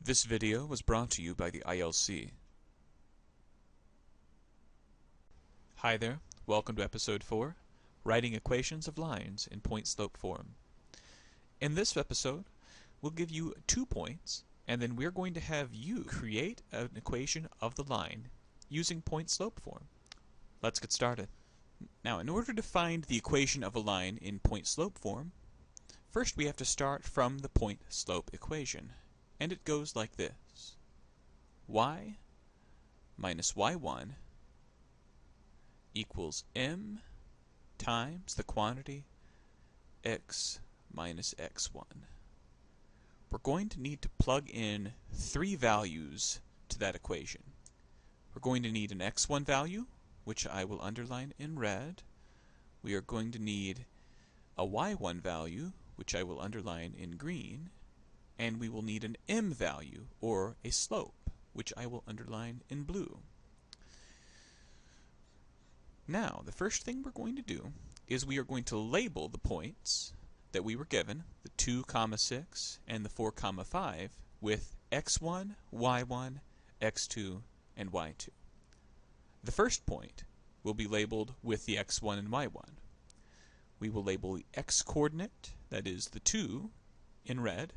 This video was brought to you by the ILC. Hi there, welcome to episode 4, Writing Equations of Lines in Point-Slope Form. In this episode, we'll give you 2 points, and then we're going to have you create an equation of the line using point-slope form. Let's get started. Now, in order to find the equation of a line in point-slope form, first we have to start from the point-slope equation. And it goes like this: y minus y1 equals m times the quantity x minus x1. We're going to need to plug in 3 values to that equation. We're going to need an x1 value, which I will underline in red. We are going to need a y1 value, which I will underline in green. And we will need an m value, or a slope, which I will underline in blue. Now, the first thing we're going to do is we are going to label the points that we were given, the 2, 6, and the 4, 5, with x1, y1, x2, and y2. The first point will be labeled with the x1 and y1. We will label the x-coordinate, that is the 2, in red.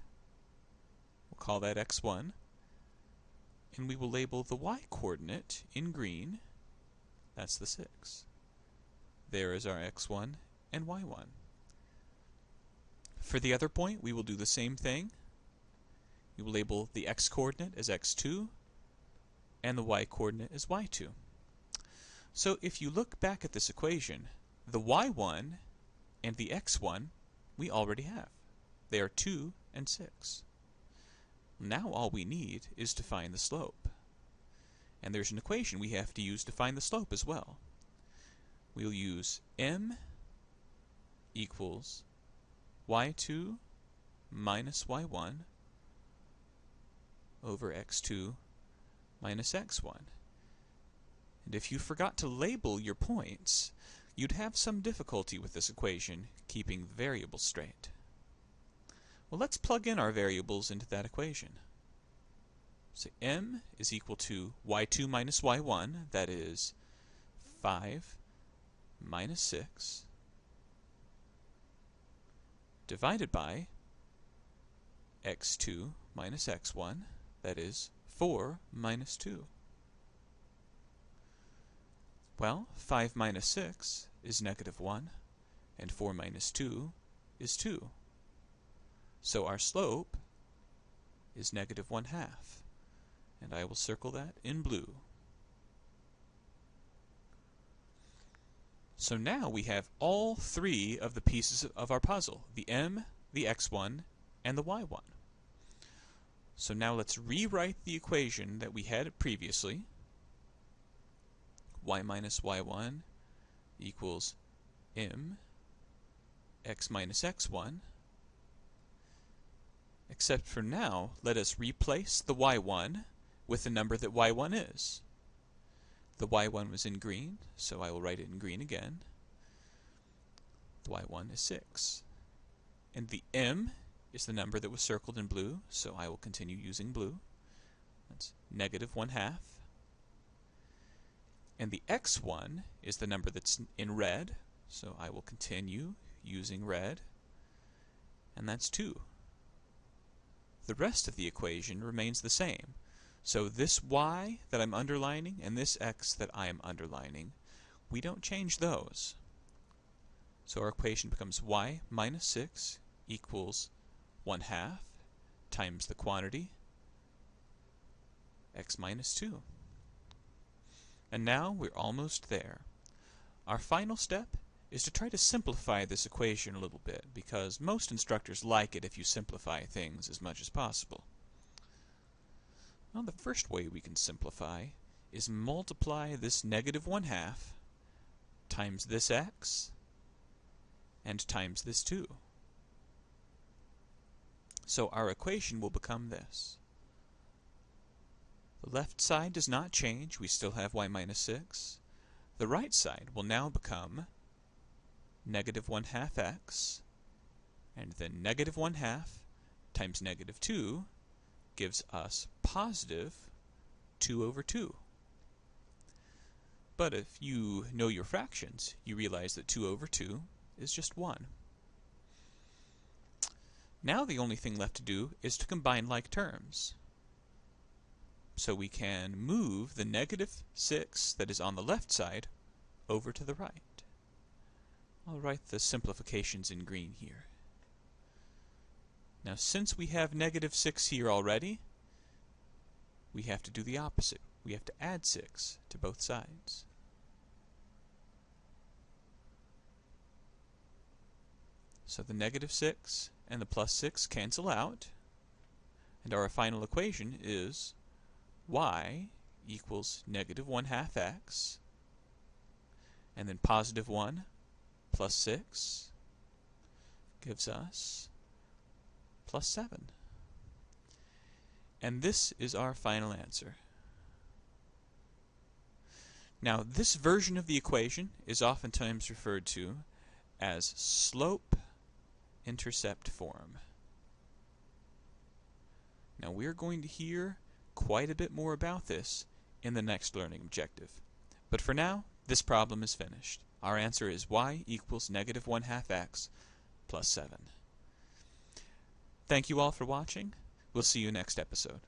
We'll call that x1, and we will label the y-coordinate in green. That's the 6. There is our x1 and y1. For the other point, we will do the same thing. We will label the x-coordinate as x2, and the y-coordinate as y2. So if you look back at this equation, the y1 and the x1 we already have. They are 2 and 6. Now all we need is to find the slope. And there's an equation we have to use to find the slope as well. We'll use m equals y2 minus y1 over x2 minus x1. And if you forgot to label your points, you'd have some difficulty with this equation keeping the variables straight. Well, let's plug in our variables into that equation. So m is equal to y2 minus y1, that is 5 minus 6, divided by x2 minus x1, that is 4 minus 2. Well, 5 minus 6 is -1, and 4 minus 2 is 2. So our slope is -1/2, and I will circle that in blue. So now we have all 3 of the pieces of our puzzle, the m, the x1, and the y1. So now let's rewrite the equation that we had previously. Y minus y1 equals m x minus x1. Except for now, let us replace the y1 with the number that y1 is. The y1 was in green, so I will write it in green again. The y1 is 6. And the m is the number that was circled in blue, so I will continue using blue. That's -1/2. And the x1 is the number that's in red, so I will continue using red. And that's 2. The rest of the equation remains the same. So this y that I'm underlining and this x that I am underlining, we don't change those. So our equation becomes y minus 6 equals 1/2 times the quantity x minus 2. And now we're almost there. Our final step is to try to simplify this equation a little bit, because most instructors like it if you simplify things as much as possible. Well, the first way we can simplify is multiply this -1/2 times this x and times this 2. So our equation will become this. The left side does not change, we still have y minus 6. The right side will now become -1/2 x, and then -1/2 times -2 gives us positive 2 over 2. But if you know your fractions, you realize that 2 over 2 is just 1. Now the only thing left to do is to combine like terms. So we can move the negative 6 that is on the left side over to the right. I'll write the simplifications in green here. Now since we have negative 6 here already, we have to do the opposite. We have to add 6 to both sides. So the negative 6 and the plus 6 cancel out, and our final equation is y equals negative 1/2 x, and then positive 1 plus 6 gives us plus 7. And this is our final answer. Now, this version of the equation is oftentimes referred to as slope-intercept form. Now, we're going to hear quite a bit more about this in the next learning objective. But for now, this problem is finished. Our answer is y equals negative 1/2 x plus 7. Thank you all for watching. We'll see you next episode.